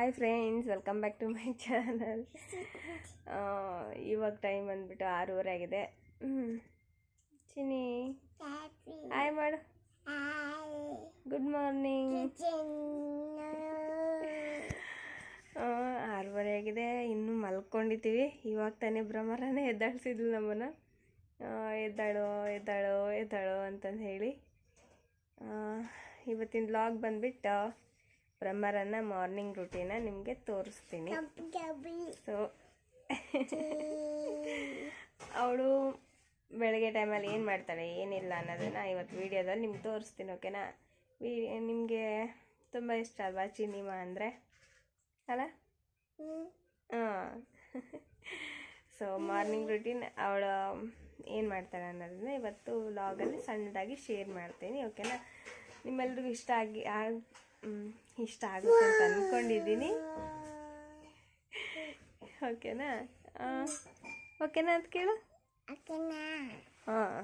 Hi friends, welcome back to my channel. ಇವಾಗ time ಬಂದುಬಿಟ್ಟು 6:30 ಆಗಿದೆ. ಚಿನ್ನಿ ಹಾಯ್ ಮಾಡು. Good morning. 6:30 ಆಗಿದೆ, ಇನ್ನೂ ಮಲ್ಕೊಂಡಿದ್ದೀವಿ. ಇವಾಗ ತಾನೇ ಭ್ರಮರನೇ ಎದ್ದಾಳಿಸಿದ್ಲು ನಮ್ಮನ್ನು. ಎದ್ದಾಳು ಎದ್ದಾಳು ಎದ್ದಾಳು ಅಂತಂದು ಹೇಳಿ. ಇವತ್ತಿನ ವ್ಲಾಗ್ ಬಂದುಬಿಟ್ಟು ಭ್ರಮರನ ಮಾರ್ನಿಂಗ್ ರೂಟೀನ ನಿಮಗೆ ತೋರಿಸ್ತೀನಿ. ಸೊ ಅವಳು ಬೆಳಗ್ಗೆ ಟೈಮಲ್ಲಿ ಏನು ಮಾಡ್ತಾಳೆ ಏನಿಲ್ಲ ಅನ್ನೋದನ್ನು ಇವತ್ತು ವೀಡಿಯೋದಲ್ಲಿ ನಿಮ್ಗೆ ತೋರಿಸ್ತೀನಿ. ಓಕೆನಾ? ನಿಮಗೆ ತುಂಬ ಇಷ್ಟ ಅಲ್ವಾ ಚಿನ್ನಿಮಾ ಅಂದರೆ, ಅಲ್ಲ? ಹಾಂ. ಸೊ ಮಾರ್ನಿಂಗ್ ರೂಟೀನ್ ಅವಳು ಏನು ಮಾಡ್ತಾಳೆ ಅನ್ನೋದನ್ನ ಇವತ್ತು ವ್ಲಾಗಲ್ಲಿ ಸಣ್ಣದಾಗಿ ಶೇರ್ ಮಾಡ್ತೀನಿ. ಓಕೆನಾ? ನಿಮ್ಮೆಲ್ರಿಗೂ ಇಷ್ಟ ಆಗುತ್ತೆ ಅಂತ ಅಂದ್ಕೊಂಡಿದ್ದೀನಿ. ಓಕೆನಾ? ಓಕೆನಾ ಅಂತ ಕೇಳು. ಹಾಂ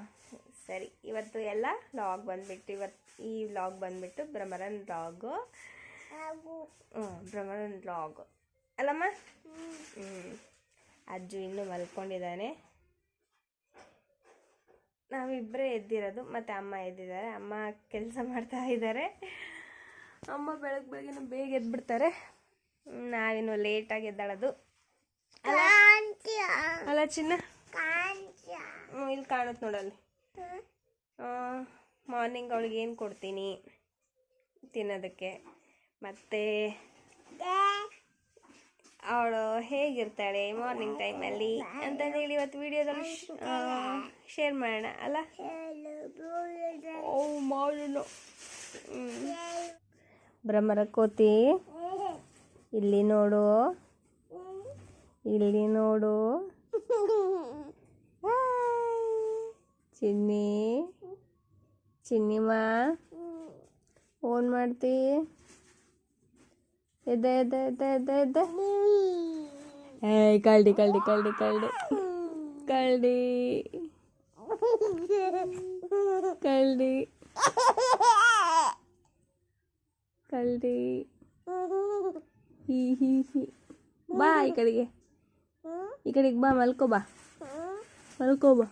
ಸರಿ. ಇವತ್ತು ಎಲ್ಲ ವ್ಲಾಗ್ ಬಂದುಬಿಟ್ಟು ಈ ವ್ಲಾಗ್ ಬಂದುಬಿಟ್ಟು ಭ್ರಮರನ್ ವ್ಲಾಗು. ಭ್ರಮರನ್ ವ್ಲಾಗು ಅಲ್ಲಮ್ಮ? ಅಜ್ಜು ಇನ್ನೂ ಮಲ್ಕೊಂಡಿದ್ದಾನೆ. ನಾವಿಬ್ಬರೇ ಎದ್ದಿರೋದು, ಮತ್ತು ಅಮ್ಮ ಎದ್ದಿದ್ದಾರೆ. ಅಮ್ಮ ಕೆಲಸ ಮಾಡ್ತಾ ಇದ್ದಾರೆ. ಅಮ್ಮ ಬೆಳಗ್ಗೆ ಬೇಗ ಎದ್ಬಿಡ್ತಾರೆ. ನಾವಿನ್ನು ಲೇಟಾಗಿ ಎದ್ದಾಳೋದು ಅಲ್ಲ ಚಿನ್ನ? ಇಲ್ಲಿ ಕಾಣುತ್ತೆ ನೋಡಲ್ಲಿ. ಮಾರ್ನಿಂಗ್ ಅವಳಿಗೆ ಏನು ಕೊಡ್ತೀನಿ ತಿನ್ನೋದಕ್ಕೆ, ಮತ್ತು ಅವಳು ಹೇಗಿರ್ತಾಳೆ ಮಾರ್ನಿಂಗ್ ಟೈಮಲ್ಲಿ ಅಂತಂದೇಳಿ ಇವತ್ತು ವಿಡಿಯೋದಲ್ಲಿ ಶೇರ್ ಮಾಡೋಣ ಅಲ್ಲ? ಮಾಡೋಣ. ಭ್ರಮರ ಕೋತಿ, ಇಲ್ಲಿ ನೋಡು, ಇಲ್ಲಿ ನೋಡು. ಚಿನ್ನಿ, ಚಿನ್ನಿಮಾ ಓನ್ ಮಾಡ್ತಿ? ಎದ್ದ ಎದ್ದ ಎದ್ದ ಎದ್ದ ಎದ್ದ. ಏಯ್ ಕಳ್ಳಿ ಕಳ್ಳಿ ಕಳ್ಳಿ ಕಳ್ಳಿ ಕಳ್ಳಿ ಕಳ್ಳಿ ಕಳ್ಳಿ. ಹೀ ಹೀ ಹೀ. ಬಾ ಈ ಕಡೆಗೆ ಬಾ, ಮಲ್ಕೋ ಬಾ, ಮಲ್ಕೋ ಬಾ,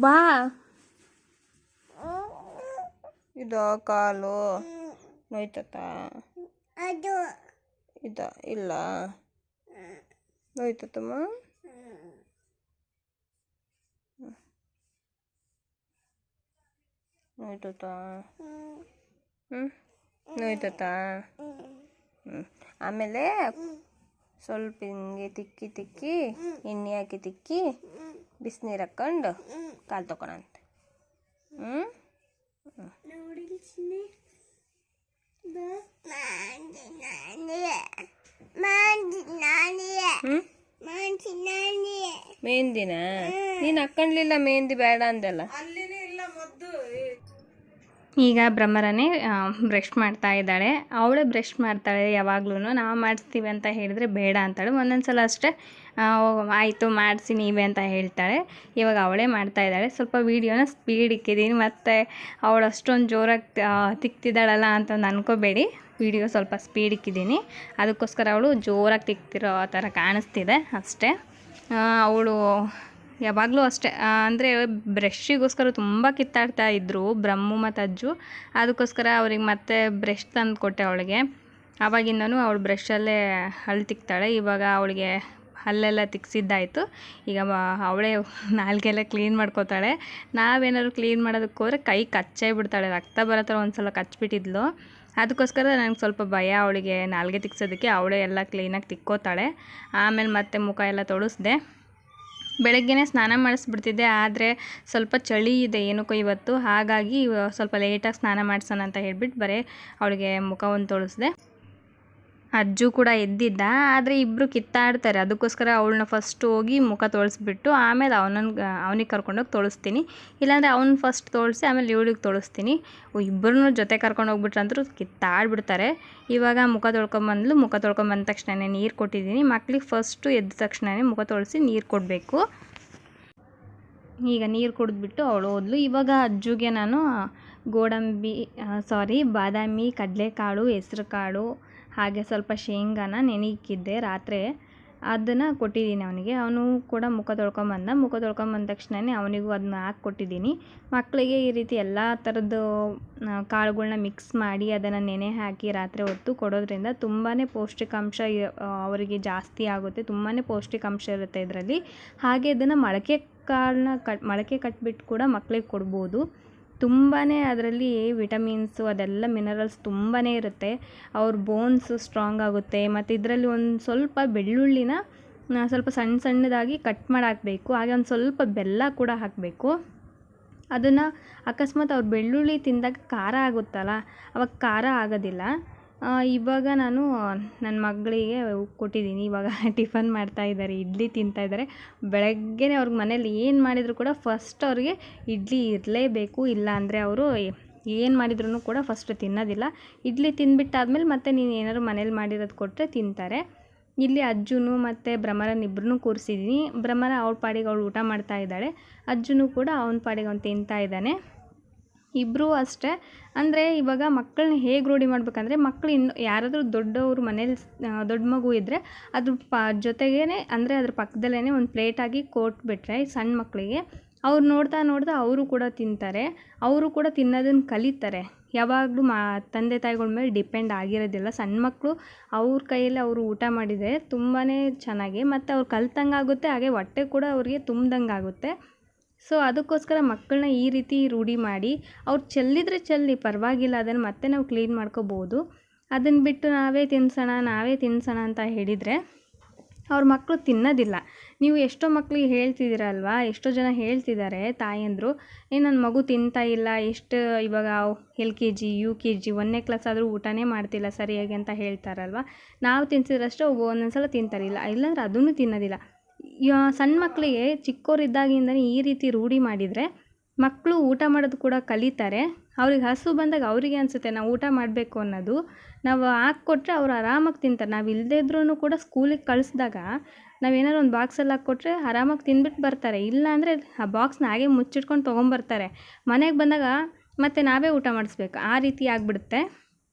ಬಾ. ಇದು ಕಾಲು ನೋಯ್ತತ? ಇದ ಇಲ್ಲ ನೋಯ್ತಮ್ಮ? ನೋಯ್ತತ? ನೋಯ್ತತ? ಆಮೇಲೆ ಸ್ವಲ್ಪ ಹಿಂಗೆ ತಿಕ್ಕಿ ತಿಕ್ಕಿ ಎಣ್ಣೆ ಹಾಕಿ ತಿಕ್ಕಿ ಬಿಸಿನೀರು ಹಾಕ್ಕೊಂಡು ಕಾಲು ತಗೊಳಂತೆ. ಮೆಹಂದಿನ ನೀನು ಹಾಕ್ಕೊಂಡ್ಲಿಲ್ಲ? ಮೆಹಂದಿ ಬೇಡ ಅಂದಲ್ಲ. ಈಗ ಭ್ರಮರನೇ ಬ್ರಷ್ ಮಾಡ್ತಾ ಇದ್ದಾಳೆ. ಅವಳೇ ಬ್ರಷ್ ಮಾಡ್ತಾಳೆ ಯಾವಾಗ್ಲೂ. ನಾವು ಮಾಡಿಸ್ತೀವಿ ಅಂತ ಹೇಳಿದ್ರೆ ಬೇಡ ಅಂತಾಳೆ. ಒಂದೊಂದು ಸಲ ಅಷ್ಟೇ ಆಯಿತು ಮಾಡಿಸಿ ನೀವೇ ಅಂತ ಹೇಳ್ತಾಳೆ. ಇವಾಗ ಅವಳೇ ಮಾಡ್ತಾ ಇದ್ದಾಳೆ. ಸ್ವಲ್ಪ ವೀಡಿಯೋನ ಸ್ಪೀಡ್ ಇಕ್ಕಿದ್ದೀನಿ, ಮತ್ತು ಅವಳು ಅಷ್ಟೊಂದು ಜೋರಾಗಿ ತಿಕ್ತಿದ್ದಾಳಲ್ಲ ಅಂತಂದು ಅನ್ಕೋಬೇಡಿ. ವೀಡಿಯೋ ಸ್ವಲ್ಪ ಸ್ಪೀಡ್ ಇಕ್ಕಿದ್ದೀನಿ, ಅದಕ್ಕೋಸ್ಕರ ಅವಳು ಜೋರಾಗಿ ತಿಕ್ತಿರೋ ಥರ ಕಾಣಿಸ್ತಿದೆ ಅಷ್ಟೇ. ಅವಳು ಯಾವಾಗಲೂ ಅಷ್ಟೇ, ಅಂದರೆ ಬ್ರಷ್ಷಿಗೋಸ್ಕರ ತುಂಬ ಕಿತ್ತಾಡ್ತಾ ಇದ್ದರು ಬ್ರಹ್ಮು ಮತ್ತು ಅಜ್ಜು. ಅದಕ್ಕೋಸ್ಕರ ಅವ್ರಿಗೆ ಮತ್ತೆ ಬ್ರಷ್ ತಂದು ಕೊಟ್ಟೆ ಅವಳಿಗೆ. ಆವಾಗಿಂದನೂ ಅವಳು ಬ್ರಷಲ್ಲೇ ಹಲ್ಲು ತಿಕ್ತಾಳೆ. ಇವಾಗ ಅವಳಿಗೆ ಹಲ್ಲೆಲ್ಲ ತಿಕ್ಸಿದ್ದಾಯಿತು. ಈಗ ಅವಳೇ ನಾಲ್ಗೆಲ್ಲ ಕ್ಲೀನ್ ಮಾಡ್ಕೋತಾಳೆ. ನಾವೇನಾದ್ರು ಕ್ಲೀನ್ ಮಾಡೋದಕ್ಕೆ ಹೋದರೆ ಕೈ ಕಚ್ಚೇ ಬಿಡ್ತಾಳೆ. ರಕ್ತ ಬರೋ ಥರ ಒಂದು ಸಲ ಕಚ್ಬಿಟ್ಟಿದ್ಲು. ಅದಕ್ಕೋಸ್ಕರ ನನಗೆ ಸ್ವಲ್ಪ ಭಯ ಅವಳಿಗೆ ನಾಲ್ಗೆ ತಿಕ್ಸೋದಕ್ಕೆ. ಅವಳೇ ಎಲ್ಲ ಕ್ಲೀನಾಗಿ ತಿಕ್ಕೋತಾಳೆ. ಆಮೇಲೆ ಮತ್ತೆ ಮುಖ ಎಲ್ಲ ತೊಳಸ್ದೆ. ಬೆಳಗ್ಗೆನೇ ಸ್ನಾನ ಮಾಡಿಸ್ಬಿಡ್ತಿದ್ದೆ, ಆದರೆ ಸ್ವಲ್ಪ ಚಳಿ ಇದೆ ಏನಕ್ಕೋ ಇವತ್ತು. ಹಾಗಾಗಿ ಸ್ವಲ್ಪ ಲೇಟಾಗಿ ಸ್ನಾನ ಮಾಡಿಸೋಣ ಅಂತ ಹೇಳ್ಬಿಟ್ಟು ಬರೀ ಅವಳಿಗೆ ಮುಖವನ್ನು ತೊಳಸ್ದೆ. ಅಜ್ಜು ಕೂಡ ಎದ್ದಿದ್ದ, ಆದರೆ ಇಬ್ಬರು ಕಿತ್ತಾಡ್ತಾರೆ. ಅದಕ್ಕೋಸ್ಕರ ಅವಳನ್ನ ಫಸ್ಟ್ ಹೋಗಿ ಮುಖ ತೊಳಸ್ಬಿಟ್ಟು ಆಮೇಲೆ ಅವನಿಗೆ ಕರ್ಕೊಂಡೋಗಿ ತೊಳಸ್ತೀನಿ. ಇಲ್ಲಾಂದರೆ ಅವ್ನು ಫಸ್ಟ್ ತೊಳಸಿ ಆಮೇಲೆ ಇವಳಿಗೆ ತೊಳಸ್ತೀನಿ. ಇಬ್ಬರನ್ನೂ ಜೊತೆ ಕರ್ಕೊಂಡು ಹೋಗ್ಬಿಟ್ರಂತೂ ಕಿತ್ತಾಡ್ಬಿಡ್ತಾರೆ. ಇವಾಗ ಮುಖ ತೊಳ್ಕೊಂಬಂದ್ಲು. ಮುಖ ತೊಳ್ಕೊಂಬಂದ ತಕ್ಷಣವೇ ನೀರು ಕೊಟ್ಟಿದ್ದೀನಿ. ಮಕ್ಳಿಗೆ ಫಸ್ಟು ಎದ್ದ ತಕ್ಷಣವೇ ಮುಖ ತೊಳಸಿ ನೀರು ಕೊಡಬೇಕು. ಈಗ ನೀರು ಕುಡಿದ್ಬಿಟ್ಟು ಅವಳು ಹೋದ್ಲು. ಇವಾಗ ಅಜ್ಜುಗೆ ನಾನು ಗೋಡಂಬಿ ಬಾದಾಮಿ, ಕಡಲೆಕಾಳು, ಹೆಸ್ರು ಕಾಳು ಹಾಗೆ ಸ್ವಲ್ಪ ಶೇಂಗಾನ ನೆನೆಯಿಕ್ಕಿದ್ದೆ ರಾತ್ರಿ. ಅದನ್ನು ಕೊಟ್ಟಿದ್ದೀನಿ ಅವನಿಗೆ. ಅವನು ಕೂಡ ಮುಖ ತೊಳ್ಕೊಂಬಂದ. ಮುಖ ತೊಳ್ಕೊಂಬಂದ ತಕ್ಷಣವೇ ಅವನಿಗೂ ಅದನ್ನ ಹಾಕ್ಕೊಟ್ಟಿದ್ದೀನಿ. ಮಕ್ಕಳಿಗೆ ಈ ರೀತಿ ಎಲ್ಲ ಥರದ್ದು ಕಾಳುಗಳ್ನ ಮಿಕ್ಸ್ ಮಾಡಿ ಅದನ್ನು ನೆನೆ ಹಾಕಿ ರಾತ್ರಿ ಹೊತ್ತು ಕೊಡೋದ್ರಿಂದ ತುಂಬಾ ಪೌಷ್ಟಿಕಾಂಶ ಅವರಿಗೆ ಜಾಸ್ತಿ ಆಗುತ್ತೆ. ತುಂಬಾ ಪೌಷ್ಟಿಕಾಂಶ ಇರುತ್ತೆ ಇದರಲ್ಲಿ. ಹಾಗೆ ಇದನ್ನು ಮೊಳಕೆ ಕಟ್ಬಿಟ್ಟು ಕೂಡ ಮಕ್ಕಳಿಗೆ ಕೊಡ್ಬೋದು. ತುಂಬಾ ಅದರಲ್ಲಿ ವಿಟಮಿನ್ಸು ಅದೆಲ್ಲ ಮಿನರಲ್ಸ್ ತುಂಬಾ ಇರುತ್ತೆ. ಅವ್ರ ಬೋನ್ಸು ಸ್ಟ್ರಾಂಗ್ ಆಗುತ್ತೆ. ಮತ್ತು ಇದರಲ್ಲಿ ಒಂದು ಸ್ವಲ್ಪ ಬೆಳ್ಳುಳ್ಳಿನ ಸ್ವಲ್ಪ ಸಣ್ಣದಾಗಿ ಕಟ್ ಮಾಡಿ ಹಾಕಬೇಕು. ಹಾಗೆ ಒಂದು ಸ್ವಲ್ಪ ಬೆಲ್ಲ ಕೂಡ ಹಾಕಬೇಕು. ಅದನ್ನು ಅಕಸ್ಮಾತ್ ಅವ್ರು ಬೆಳ್ಳುಳ್ಳಿ ತಿಂದಾಗ ಖಾರ ಆಗುತ್ತಲ್ಲ, ಅವಾಗ ಖಾರ ಆಗೋದಿಲ್ಲ. ಇವಾಗ ನಾನು ನನ್ನ ಮಗಳಿಗೆ ಕೊಟ್ಟಿದ್ದೀನಿ. ಇವಾಗ ಟಿಫನ್ ಮಾಡ್ತಾಯಿದ್ದಾರೆ, ಇಡ್ಲಿ ತಿಂತಾಯಿದ್ದಾರೆ. ಬೆಳಗ್ಗೆನೇ ಅವ್ರಿಗೆ ಮನೇಲಿ ಏನು ಮಾಡಿದರೂ ಕೂಡ ಫಸ್ಟ್ ಅವ್ರಿಗೆ ಇಡ್ಲಿ ಇರಲೇಬೇಕು. ಇಲ್ಲ ಅಂದರೆ ಅವರು ಏನು ಮಾಡಿದ್ರೂ ಕೂಡ ಫಸ್ಟ್ ತಿನ್ನೋದಿಲ್ಲ. ಇಡ್ಲಿ ತಿಂದ್ಬಿಟ್ಟಾದ್ಮೇಲೆ ಮತ್ತೆ ನೀನು ಏನಾದ್ರು ಮನೇಲಿ ಮಾಡಿರೋದು ಕೊಟ್ಟರೆ ತಿಂತಾರೆ. ಇಲ್ಲಿ ಅಜ್ಜುನು ಮತ್ತು ಭ್ರಮರನ ಇಬ್ಬರನ್ನೂ ಕೂರಿಸಿದ್ದೀನಿ. ಭ್ರಮರ ಅವಳ ಪಾಡಿಗೆ ಅವಳು ಊಟ ಮಾಡ್ತಾಯಿದ್ದಾಳೆ. ಅಜ್ಜುನು ಕೂಡ ಅವನ ಪಾಡಿಗೆ ಅವ್ನು ತಿಂತಾ ಇದ್ದಾನೆ. ಇಬ್ಬರೂ ಅಷ್ಟೇ. ಅಂದರೆ ಇವಾಗ ಮಕ್ಕಳನ್ನ ಹೇಗೆ ರೂಢಿ ಮಾಡಬೇಕಂದ್ರೆ, ಮಕ್ಕಳು ಇನ್ನು ಯಾರಾದರೂ ದೊಡ್ಡವರು ಮನೇಲಿ ದೊಡ್ಡ ಮಗು ಇದ್ದರೆ ಅದ್ರ ಜೊತೆಗೇ ಅಂದರೆ ಅದ್ರ ಪಕ್ಕದಲ್ಲೇ ಒಂದು ಪ್ಲೇಟಾಗಿ ಕೊಟ್ಬಿಟ್ರೆ ಸಣ್ಣ ಮಕ್ಕಳಿಗೆ, ಅವ್ರು ನೋಡ್ತಾ ಅವರು ಕೂಡ ತಿಂತಾರೆ. ಅವರು ಕೂಡ ತಿನ್ನೋದನ್ನು ಕಲಿತಾರೆ. ಯಾವಾಗಲೂ ತಂದೆ ತಾಯಿಗಳ ಮೇಲೆ ಡಿಪೆಂಡ್ ಆಗಿರೋದಿಲ್ಲ. ಸಣ್ಣ ಮಕ್ಕಳು ಅವ್ರ ಕೈಯಲ್ಲಿ ಅವರು ಊಟ ಮಾಡಿದರೆ ತುಂಬಾ ಚೆನ್ನಾಗಿ ಮತ್ತು ಅವ್ರು ಕಲ್ತಂಗೆ ಆಗುತ್ತೆ. ಹಾಗೆ ಹೊಟ್ಟೆ ಕೂಡ ಅವ್ರಿಗೆ ತುಂಬ್ದಂಗೆ ಆಗುತ್ತೆ. ಸೊ ಅದಕ್ಕೋಸ್ಕರ ಮಕ್ಕಳನ್ನ ಈ ರೀತಿ ರೂಢಿ ಮಾಡಿ, ಅವ್ರು ಚೆಲ್ಲಿ ಪರವಾಗಿಲ್ಲ, ಅದನ್ನು ಮತ್ತೆ ನಾವು ಕ್ಲೀನ್ ಮಾಡ್ಕೋಬೋದು. ಅದನ್ನು ಬಿಟ್ಟು ನಾವೇ ತಿನ್ನಿಸೋಣ ಅಂತ ಹೇಳಿದರೆ ಅವ್ರ ಮಕ್ಕಳು ತಿನ್ನೋದಿಲ್ಲ. ನೀವು ಎಷ್ಟೋ ಮಕ್ಕಳಿಗೆ ಹೇಳ್ತಿದ್ದೀರಲ್ವ, ಎಷ್ಟೋ ಜನ ಹೇಳ್ತಿದ್ದಾರೆ ತಾಯಂದಿರು, ನನ್ನ ಮಗು ತಿಂತಾ ಇಲ್ಲ, ಇವಾಗ LKG UKG 1ನೇ ಕ್ಲಾಸ್ ಆದರೂ ಊಟನೇ ಮಾಡ್ತಿಲ್ಲ ಸರಿಯಾಗಿ ಅಂತ ಹೇಳ್ತಾರಲ್ವ. ನಾವು ತಿನ್ಸಿದ್ರಷ್ಟೇ ಒಂದೊಂದು ಸಲ ತಿಂತಾರಿಲ್ಲ, ಇಲ್ಲಾಂದ್ರೆ ಅದನ್ನು ತಿನ್ನೋದಿಲ್ಲ. ಸಣ್ಣ ಮಕ್ಕಳಿಗೆ ಚಿಕ್ಕವರಿದ್ದಾಗಿಂದನೇ ಈ ರೀತಿ ರೂಢಿ ಮಾಡಿದರೆ ಮಕ್ಕಳು ಊಟ ಮಾಡೋದು ಕೂಡ ಕಲಿತಾರೆ. ಅವ್ರಿಗೆ ಹಸು ಬಂದಾಗ ಅವರಿಗೆ ಅನಿಸುತ್ತೆ ನಾವು ಊಟ ಮಾಡಬೇಕು ಅನ್ನೋದು. ನಾವು ಹಾಕ್ಕೊಟ್ರೆ ಅವ್ರು ಆರಾಮಾಗಿ ತಿಂತಾರೆ. ನಾವು ಇಲ್ಲದೇ ಇದ್ರೂ ಕೂಡ ಸ್ಕೂಲಿಗೆ ಕಳಿಸಿದಾಗ ನಾವೇನಾದ್ರು ಒಂದು ಬಾಕ್ಸಲ್ಲಿ ಹಾಕ್ಕೊಟ್ರೆ ಆರಾಮಾಗಿ ತಿಂದ್ಬಿಟ್ಟು ಬರ್ತಾರೆ. ಇಲ್ಲಾಂದರೆ ಆ ಬಾಕ್ಸ್ನ ಹಾಗೆ ಮುಚ್ಚಿಟ್ಕೊಂಡು ತೊಗೊಂಬರ್ತಾರೆ. ಮನೆಗೆ ಬಂದಾಗ ಮತ್ತೆ ನಾವೇ ಊಟ ಮಾಡಿಸ್ಬೇಕು, ಆ ರೀತಿ ಆಗಿಬಿಡುತ್ತೆ.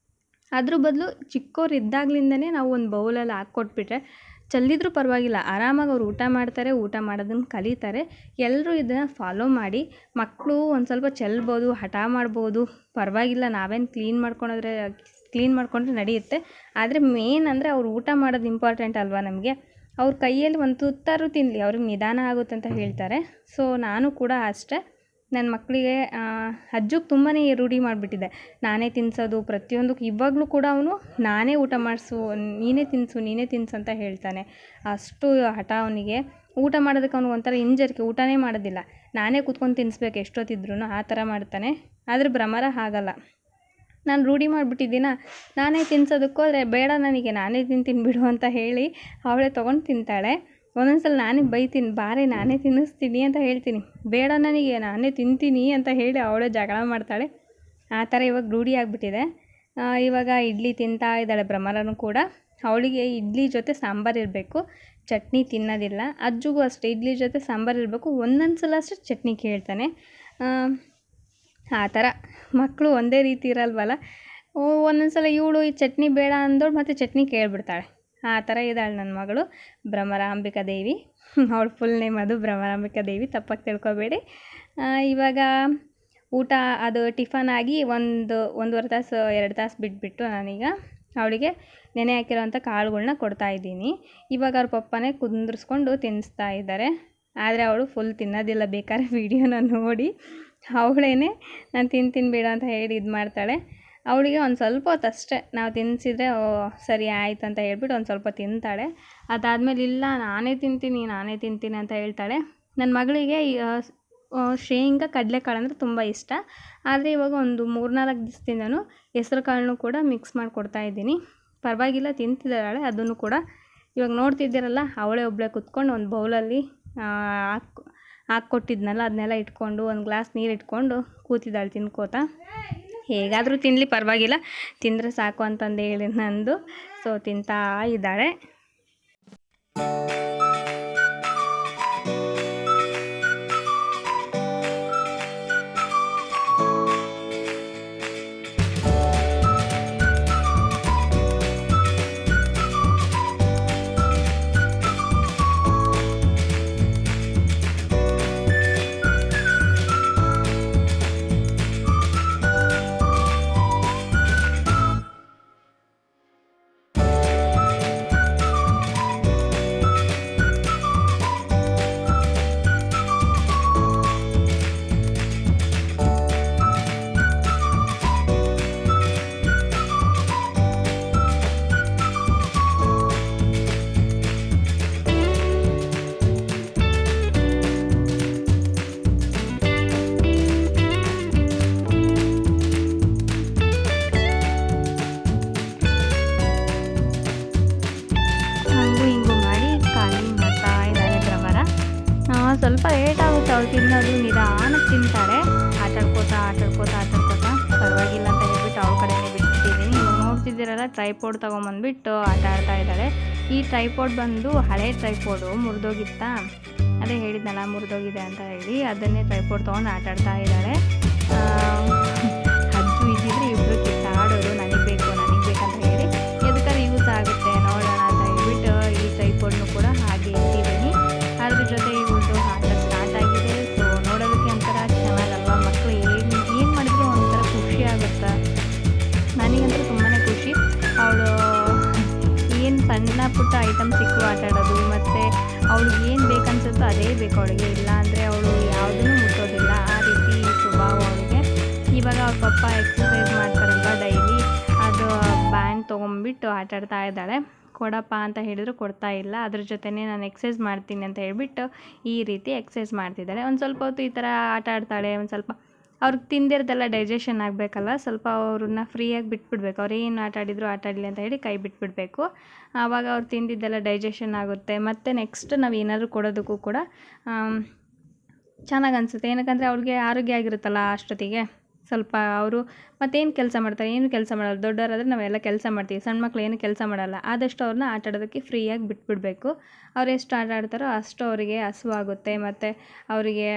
ಅದ್ರ ಬದಲು ಚಿಕ್ಕವ್ರು ಇದ್ದಾಗಲಿಂದನೇ ನಾವು ಒಂದು ಬೌಲಲ್ಲಿ ಹಾಕ್ಕೊಟ್ಬಿಟ್ರೆ ಚೆಲ್ಲಿದ್ರೂ ಪರವಾಗಿಲ್ಲ, ಆರಾಮಾಗಿ ಅವ್ರು ಊಟ ಮಾಡ್ತಾರೆ, ಊಟ ಮಾಡೋದನ್ನು ಕಲಿತಾರೆ. ಎಲ್ಲರೂ ಇದನ್ನು ಫಾಲೋ ಮಾಡಿ. ಮಕ್ಕಳು ಒಂದು ಸ್ವಲ್ಪ ಚೆಲ್ಬೋದು, ಹಠ ಮಾಡ್ಬೋದು, ಪರವಾಗಿಲ್ಲ, ನಾವೇನು ಕ್ಲೀನ್ ಮಾಡ್ಕೊಂಡ್ರೆ ನಡೆಯುತ್ತೆ. ಆದರೆ ಮೇನ್ ಅಂದರೆ ಅವ್ರು ಊಟ ಮಾಡೋದು ಇಂಪಾರ್ಟೆಂಟ್ ಅಲ್ವಾ ನಮಗೆ. ಅವ್ರ ಕೈಯಲ್ಲಿ ಒಂದು ತುತ್ತಾರು ತಿನ್ನಲಿ, ಅವ್ರಿಗೆ ನಿಧಾನ ಆಗುತ್ತೆ ಅಂತ ಹೇಳ್ತಾರೆ. ಸೊ ನಾನು ಕೂಡ ಅಷ್ಟೇ. ನನ್ನ ಮಕ್ಕಳಿಗೆ ಅಜ್ಜಿಗೆ ತುಂಬಾ ರೂಢಿ ಮಾಡಿಬಿಟ್ಟಿದೆ. ನಾನೇ ತಿನ್ನಿಸೋದು ಪ್ರತಿಯೊಂದಕ್ಕೂ. ಇವಾಗಲೂ ಕೂಡ ಅವನು ನಾನೇ ಊಟ ಮಾಡಿಸು, ನೀನೇ ತಿನ್ನಿಸು ಅಂತ ಹೇಳ್ತಾನೆ. ಅಷ್ಟು ಹಠ ಅವನಿಗೆ. ಊಟ ಮಾಡೋದಕ್ಕೆ ಅವ್ನಿಗೆ ಒಂಥರ ಹಿಂಜರಿಕೆ, ಊಟನೇ ಮಾಡೋದಿಲ್ಲ. ನಾನೇ ಕೂತ್ಕೊಂಡು ತಿನ್ನಿಸ್ಬೇಕು ಎಷ್ಟೊತ್ತಿದ್ರೂ, ಆ ಥರ ಮಾಡ್ತಾನೆ. ಆದರೆ ಭ್ರಮರ ಹಾಗಲ್ಲ. ನಾನು ರೂಢಿ ಮಾಡಿಬಿಟ್ಟಿದ್ದೀನ, ನಾನೇ ತಿನ್ನಿಸೋದಕ್ಕೋದ್ರೆ ಬೇಡ ನನಗೆ, ನಾನೇ ತಿಂತೀನಿ ಬಿಡು ಅಂತ ಹೇಳಿ ಅವಳೇ ತೊಗೊಂಡು ತಿಂತಾಳೆ. ಒಂದೊಂದು ಸಲ ನಾನೇ ಬೈತೀನಿ, ಬಾರೆ ನಾನೇ ತಿನ್ನಿಸ್ತೀನಿ ಅಂತ ಹೇಳ್ತೀನಿ. ಬೇಡ ನನಗೆ, ನಾನೇ ತಿಂತೀನಿ ಅಂತ ಹೇಳಿ ಅವಳೇ ಜಗಳ ಮಾಡ್ತಾಳೆ. ಆ ಥರ ಇವಾಗ ರೂಢಿ ಆಗಿಬಿಟ್ಟಿದೆ. ಇವಾಗ ಇಡ್ಲಿ ತಿಂತಾ ಇದ್ದಾಳೆ ಭ್ರಮರನು ಕೂಡ. ಅವಳಿಗೆ ಇಡ್ಲಿ ಜೊತೆ ಸಾಂಬಾರು ಇರಬೇಕು, ಚಟ್ನಿ ತಿನ್ನೋದಿಲ್ಲ. ಅಜ್ಜಿಗೂ ಅಷ್ಟೇ ಇಡ್ಲಿ ಜೊತೆ ಸಾಂಬಾರು ಇರಬೇಕು. ಒಂದೊಂದು ಸಲ ಅಷ್ಟೇ ಚಟ್ನಿ ಕೇಳ್ತಾನೆ. ಆ ಥರ ಮಕ್ಕಳು ಒಂದೇ ರೀತಿ ಇರಲ್ವಲ್ಲ. ಒಂದೊಂದು ಸಲ ಇವಳು ಈ ಚಟ್ನಿ ಬೇಡ ಅಂದೋಳು ಮತ್ತು ಚಟ್ನಿ ಕೇಳಿಬಿಡ್ತಾಳೆ. ಆ ಥರ ಇದ್ದಾಳೆ ನನ್ನ ಮಗಳು ಭ್ರಮರಾಂಬಿಕಾ ದೇವಿ. ಅವಳು ಫುಲ್ ನೇಮ್ ಅದು ಭ್ರಮರಾಂಬಿಕಾ ದೇವಿ, ತಪ್ಪಾಗಿ ತಿಳ್ಕೊಬೇಡಿ. ಇವಾಗ ಊಟ ಅದು ಟಿಫನ್ ಆಗಿ ಒಂದೂವರೆ ತಾಸು 2 ತಾಸು ಬಿಟ್ಬಿಟ್ಟು ನಾನೀಗ ಅವಳಿಗೆ ನೆನೆ ಹಾಕಿರೋವಂಥ ಕಾಳುಗಳ್ನ ಕೊಡ್ತಾಯಿದ್ದೀನಿ. ಇವಾಗ ಅವ್ರ ಪಪ್ಪನೇ ಕುಂದಿರಿಸ್ಕೊಂಡು ತಿನ್ನಿಸ್ತಾ ಇದ್ದಾರೆ. ಆದರೆ ಅವಳು ಫುಲ್ ತಿನ್ನೋದಿಲ್ಲ. ಬೇಕಾದ್ರೆ ವೀಡಿಯೋನ ನೋಡಿ ಅವಳೇ ನಾನು ತಿಂತೀನಿ ಬೇಡ ಅಂತ ಹೇಳಿ ಇದು ಮಾಡ್ತಾಳೆ. ಅವಳಿಗೆ ಒಂದು ಸ್ವಲ್ಪ ಹೊತ್ತು ಅಷ್ಟೇ ನಾವು ತಿನ್ನಿಸಿದ್ರೆ ಸರಿ ಆಯ್ತು ಅಂತ ಹೇಳ್ಬಿಟ್ಟು ಒಂದು ಸ್ವಲ್ಪ ತಿಂತಾಳೆ. ಅದಾದಮೇಲೆ ಇಲ್ಲ ನಾನೇ ತಿಂತೀನಿ ಅಂತ ಹೇಳ್ತಾಳೆ. ನನ್ನ ಮಗಳಿಗೆ ಶೇಂಗಾ ಕಡಲೆಕಾಳು ಅಂದರೆ ತುಂಬ ಇಷ್ಟ. ಆದರೆ ಇವಾಗ ಒಂದು 3-4 ದಿವಸದಿಂದನೂ ಹೆಸ್ರು ಕಾಳನ್ನು ಕೂಡ ಮಿಕ್ಸ್ ಮಾಡಿ ಕೊಡ್ತಾಯಿದ್ದೀನಿ. ಪರವಾಗಿಲ್ಲ, ತಿಂತಿದ್ದಾಳೆ ಅದನ್ನು ಕೂಡ. ಇವಾಗ ನೋಡ್ತಿದ್ದೀರಲ್ಲ, ಅವಳೇ ಒಬ್ಬಳೇ ಕುತ್ಕೊಂಡು ಒಂದು ಬೌಲಲ್ಲಿ ಹಾಕ್ಕೊಟ್ಟಿದ್ನಲ್ಲ ಅದನ್ನೆಲ್ಲ ಇಟ್ಕೊಂಡು ಒಂದು ಗ್ಲಾಸ್ ನೀರು ಇಟ್ಕೊಂಡು ಕೂತಿದ್ದಾಳೆ ತಿನ್ಕೋತಾ. ಹೇಗಾದರೂ ತಿನ್ನಲಿ ಪರವಾಗಿಲ್ಲ, ತಿಂದರೆ ಸಾಕು ಅಂತಂದು ಹೇಳಿ ನಂದು. ಸೊ ತಿಂತಾ ಇದ್ದಾಳೆ. ಸ್ವಲ್ಪ ಲೇಟ್ ಆಗುತ್ತೆ ಅವಳು ತಿನ್ನೋದು, ನಿಧಾನಕ್ಕೆ ತಿಂತಾಳೆ. ಆಟಾಡ್ಕೋತಾ ಪರವಾಗಿಲ್ಲ ಅಂತ ಹೇಳ್ಬಿಟ್ಟು ಅವಳ ಕಡೆನೇ ಬಿಟ್ಟಿದ್ದೀನಿ. ಇವಾಗ ನೋಡ್ತಿದ್ದೀರಲ್ಲ, ಟ್ರೈಪೋಡ್ ತೊಗೊಂಬಂದ್ಬಿಟ್ಟು ಆಟ ಆಡ್ತಾ ಇದ್ದಾಳೆ. ಈ ಟ್ರೈಪೋಡ್ ಬಂದು ಹಳೆ ಟ್ರೈಪೋಡು ಮುರಿದೋಗಿತ್ತಾ, ಅದೇ ಹೇಳಿದ್ನಲ್ಲ ಮುರಿದೋಗಿದೆ ಅಂತ ಹೇಳಿ, ಅದನ್ನೇ ಟ್ರೈಪೋಡ್ ತೊಗೊಂಡು ಆಟ ಆಡ್ತಾ ಇದ್ದಾಳೆ. ಅಜ್ಜು ಇದ್ದಿದ್ರೆ ಇಬ್ಬರು ಕಿತ್ತಾಡೋದು, ನನಗೆ ಬೇಕಂತ ಹೇಳಿ. ಎದಕ್ಕಾದ್ರೆ ಯೂಸ್ ಆಗುತ್ತೆ ನೋಡೋಣ ಅಂತ ಹೇಳ್ಬಿಟ್ಟು ಈ ಟ್ರೈಪೋಡ್ನು ಕೂಡ ಹಾಗೆ ಇಟ್ಟಿದ್ದೀನಿ. ಅದ್ರ ಜೊತೆ ಇವತ್ತು ಆಟ ಸ್ಟಾರ್ಟ್ ಆಗಿದೆ. ಸೊ ನೋಡೋದಕ್ಕೆ ಒಂಥರ ಚೆನ್ನಾಗಲ್ವಾ, ಮಕ್ಕಳು ಏನು ಮಾಡಿದ್ರು ಒಂಥರ ಖುಷಿ ಆಗುತ್ತೆ. ನನಗಂತೂ ತುಂಬಾ ಖುಷಿ. ಅವಳು ಏನು ಸಣ್ಣ ಪುಟ್ಟ ಐಟಮ್ ಸಿಕ್ಕು ಆಟ ಆಡೋದು, ಮತ್ತು ಅವಳಿಗೆ ಏನು ಬೇಕನ್ಸುತ್ತೋ ಅದೇ ಬೇಕು ಅವಳಿಗೆ, ಇಲ್ಲ ಅಂದರೆ ಅವಳು ಯಾವುದೂ ಮುಟ್ಟೋದಿಲ್ಲ. ಆ ರೀತಿ ಸ್ವಭಾವ ಅವಳಿಗೆ. ಇವಾಗ ಅವ್ರ ಪಪ್ಪ ಎಕ್ಸಸೈಸ್ ಮಾಡ್ತಾರಲ್ವ ಡೈಲಿ, ಅದು ಬ್ಯಾಂಡ್ ತೊಗೊಂಬಿಟ್ಟು ಆಟ ಆಡ್ತಾ ಇದ್ದಾಳೆ. ಕೊಡಪ್ಪ ಅಂತ ಹೇಳಿದ್ರು ಕೊಡ್ತಾ ಇಲ್ಲ. ಅದ್ರ ಜೊತೆನೇ ನಾನು ಎಕ್ಸಸೈಸ್ ಮಾಡ್ತೀನಿ ಅಂತ ಹೇಳ್ಬಿಟ್ಟು ಈ ರೀತಿ ಎಕ್ಸಸೈಸ್ ಮಾಡ್ತಿದ್ದಾಳೆ. ಒಂದು ಸ್ವಲ್ಪ ಹೊತ್ತು ಈ ಥರ ಆಟ ಆಡ್ತಾಳೆ. ಒಂದು ಸ್ವಲ್ಪ ಅವ್ರಿಗೆ ತಿಂದಿರೋದೆಲ್ಲ ಡೈಜೆಷನ್ ಆಗಬೇಕಲ್ಲ, ಸ್ವಲ್ಪ ಅವ್ರನ್ನ ಫ್ರೀಯಾಗಿ ಬಿಟ್ಬಿಡ್ಬೇಕು. ಅವ್ರು ಏನು ಆಟ ಆಡಿದ್ರು ಆಟ ಆಡಲಿ ಅಂತ ಹೇಳಿ ಕೈ ಬಿಟ್ಬಿಡಬೇಕು. ಆವಾಗ ಅವ್ರು ತಿಂದಿದ್ದೆಲ್ಲ ಡೈಜೆಷನ್ ಆಗುತ್ತೆ. ಮತ್ತು ನೆಕ್ಸ್ಟ್ ನಾವು ಏನಾದರೂ ಕೊಡೋದಕ್ಕೂ ಕೂಡ ಚೆನ್ನಾಗಿ ಅನಿಸುತ್ತೆ. ಏನಕ್ಕಂದರೆ ಅವ್ರಿಗೆ ಆರೋಗ್ಯ ಆಗಿರುತ್ತಲ್ಲ ಅಷ್ಟೊತ್ತಿಗೆ. ಸ್ವಲ್ಪ ಅವರು ಮತ್ತೇನು ಕೆಲಸ ಮಾಡ್ತಾರೆ, ಏನು ಕೆಲಸ ಮಾಡಲ್ಲ. ದೊಡ್ಡವರಾದರೆ ನಾವೆಲ್ಲ ಕೆಲಸ ಮಾಡ್ತೀವಿ, ಸಣ್ಣ ಮಕ್ಳು ಏನು ಕೆಲಸ ಮಾಡಲ್ಲ. ಆದಷ್ಟು ಅವ್ರನ್ನ ಆಟ ಆಡೋದಕ್ಕೆ ಫ್ರೀಯಾಗಿ ಬಿಟ್ಬಿಡಬೇಕು. ಅವ್ರು ಎಷ್ಟು ಆಟ ಆಡ್ತಾರೋ ಅಷ್ಟು ಅವರಿಗೆ ಹಸುವಾಗುತ್ತೆ, ಮತ್ತು ಅವರಿಗೆ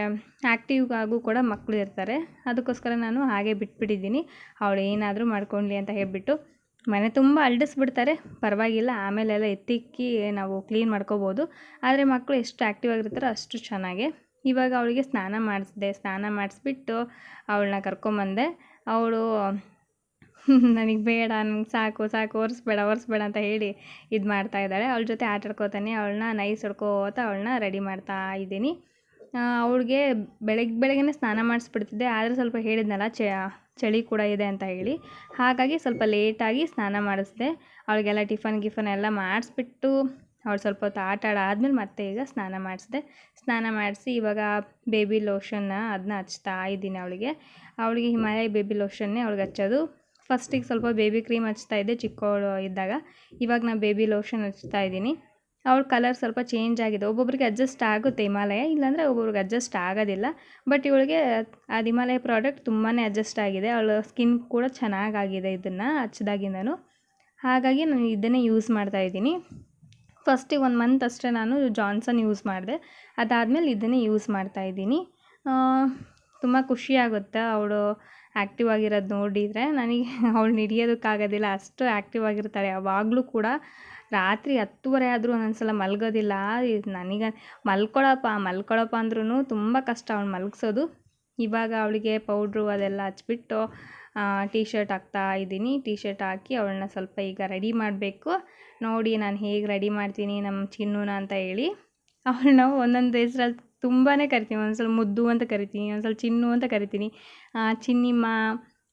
ಆ್ಯಕ್ಟಿವ್ ಆಗೂ ಕೂಡ ಮಕ್ಕಳು ಇರ್ತಾರೆ. ಅದಕ್ಕೋಸ್ಕರ ನಾನು ಹಾಗೆ ಬಿಟ್ಬಿಟ್ಟಿದ್ದೀನಿ. ಅವಳು ಏನಾದರೂ ಮಾಡ್ಕೊಳ್ಳಿ ಅಂತ ಹೇಳ್ಬಿಟ್ಟು. ಮನೆ ತುಂಬ ಅಲ್ಡಿಸ್ಬಿಡ್ತಾರೆ, ಪರವಾಗಿಲ್ಲ, ಆಮೇಲೆಲ್ಲ ಎತ್ತಿಕ್ಕಿ ನಾವು ಕ್ಲೀನ್ ಮಾಡ್ಕೋಬೋದು. ಆದರೆ ಮಕ್ಕಳು ಎಷ್ಟು ಆ್ಯಕ್ಟಿವ್ ಆಗಿರ್ತಾರೋ ಅಷ್ಟು ಚೆನ್ನಾಗೆ. ಇವಾಗ ಅವಳಿಗೆ ಸ್ನಾನ ಮಾಡಿಸ್ಬಿಟ್ಟು ಅವಳನ್ನ ಕರ್ಕೊಂಬಂದೆ. ಅವಳು ನನಗೆ ಬೇಡ, ನನಗೆ ಸಾಕು ಒರೆಸ್ಬೇಡ ಅಂತ ಹೇಳಿ ಇದು ಮಾಡ್ತಾಯಿದ್ದಾಳೆ. ಅವಳ ಜೊತೆ ಆಟಾಡ್ಕೋತಾನೆ ಅವಳನ್ನ ನೈಸ್ ಹೊಡ್ಕೋತಾ ಅವಳನ್ನ ರೆಡಿ ಮಾಡ್ತಾ ಇದ್ದೀನಿ. ಅವಳಿಗೆ ಬೆಳಗ್ಗೆನೇ ಸ್ನಾನ ಮಾಡಿಸ್ಬಿಡ್ತಿದ್ದೆ, ಆದರೆ ಸ್ವಲ್ಪ ಹೇಳಿದ್ನಲ್ಲ ಚಳಿ ಕೂಡ ಇದೆ ಅಂತ ಹೇಳಿ, ಹಾಗಾಗಿ ಸ್ವಲ್ಪ ಲೇಟಾಗಿ ಸ್ನಾನ ಮಾಡಿಸ್ದೆ. ಅವಳಿಗೆಲ್ಲ ಟಿಫನ್ ಎಲ್ಲ ಮಾಡಿಸ್ಬಿಟ್ಟು ಅವಳು ಸ್ವಲ್ಪ ಹೊತ್ತು ಆಟ ಆಡಾದ್ಮೇಲೆ ಮತ್ತೆ ಈಗ ಸ್ನಾನ ಮಾಡಿಸಿ ಇವಾಗ ಬೇಬಿ ಲೋಷನ್ನ ಅದನ್ನ ಹಚ್ತಾ ಇದ್ದೀನಿ ಅವಳಿಗೆ ಹಿಮಾಲಯ ಬೇಬಿ ಲೋಷನ್ನೇ ಅವಳಿಗೆ ಹಚ್ಚೋದು. ಫಸ್ಟಿಗೆ ಸ್ವಲ್ಪ ಬೇಬಿ ಕ್ರೀಮ್ ಹಚ್ತಾ ಇದ್ದೆ ಚಿಕ್ಕವಳು ಇದ್ದಾಗ. ಇವಾಗ ನಾನು ಬೇಬಿ ಲೋಷನ್ ಹಚ್ತಾ ಇದ್ದೀನಿ. ಅವಳ ಕಲರ್ ಸ್ವಲ್ಪ ಚೇಂಜ್ ಆಗಿದೆ. ಒಬ್ಬೊಬ್ರಿಗೆ ಅಡ್ಜಸ್ಟ್ ಆಗುತ್ತೆ ಹಿಮಾಲಯ, ಇಲ್ಲಾಂದರೆ ಒಬ್ಬೊಬ್ರಿಗೆ ಅಡ್ಜಸ್ಟ್ ಆಗೋದಿಲ್ಲ. ಬಟ್ ಇವಳಿಗೆ ಅದು ಹಿಮಾಲಯ ಪ್ರಾಡಕ್ಟ್ ತುಂಬಾ ಅಡ್ಜಸ್ಟ್ ಆಗಿದೆ. ಅವಳ ಸ್ಕಿನ್ ಕೂಡ ಚೆನ್ನಾಗಾಗಿದೆ ಇದನ್ನು ಹಚ್ಚಿದಾಗಿಂದನೂ. ಹಾಗಾಗಿ ನಾನು ಇದನ್ನೇ ಯೂಸ್ ಮಾಡ್ತಾಯಿದ್ದೀನಿ. ಫಸ್ಟಿಗೆ 1 ಮಂತ್ ಅಷ್ಟೇ ನಾನು ಜಾನ್ಸನ್ ಯೂಸ್ ಮಾಡಿದೆ. ಅದಾದಮೇಲೆ ಇದನ್ನೇ ಯೂಸ್ ಮಾಡ್ತಾಯಿದ್ದೀನಿ. ತುಂಬ ಖುಷಿಯಾಗುತ್ತೆ ಅವಳು ಆ್ಯಕ್ಟಿವ್ ಆಗಿರೋದು ನೋಡಿದರೆ. ನನಗೆ ಅವಳು ಹಿಡಿಯೋದಕ್ಕಾಗೋದಿಲ್ಲ, ಅಷ್ಟು ಆ್ಯಕ್ಟಿವ್ ಆಗಿರ್ತಾಳೆ. ಯಾವಾಗಲೂ ಕೂಡ ರಾತ್ರಿ 10:30 ಆದರೂ ಒಂದೊಂದ್ಸಲ ಮಲಗೋದಿಲ್ಲ. ನನಗೆ ಮಲ್ಕೊಳ್ಳಪ್ಪ ಅಂದ್ರೂ ತುಂಬ ಕಷ್ಟ ಅವಳು ಮಲಗಿಸೋದು. ಇವಾಗ ಅವಳಿಗೆ ಪೌಡ್ರು ಅದೆಲ್ಲ ಹಚ್ಬಿಟ್ಟು ಟೀ ಶರ್ಟ್ ಹಾಕ್ತಾ ಇದ್ದೀನಿ. ಟೀ ಶರ್ಟ್ ಹಾಕಿ ಅವಳನ್ನ ಸ್ವಲ್ಪ ಈಗ ರೆಡಿ ಮಾಡಬೇಕು. ನೋಡಿ ನಾನು ಹೇಗೆ ರೆಡಿ ಮಾಡ್ತೀನಿ ನಮ್ಮ ಚಿನ್ನೂನ ಅಂತ ಹೇಳಿ. ಅವಳನ್ನ ಒಂದೊಂದು ಹೆಸ್ರಲ್ಲಿ ತುಂಬಾ ಕರಿತೀನಿ. ಒಂದ್ಸಲ ಮುದ್ದು ಅಂತ ಕರಿತೀನಿ, ಒಂದ್ಸಲ ಚಿನ್ನು ಅಂತ ಕರಿತೀನಿ, ಚಿನ್ನಿಮ್ಮ,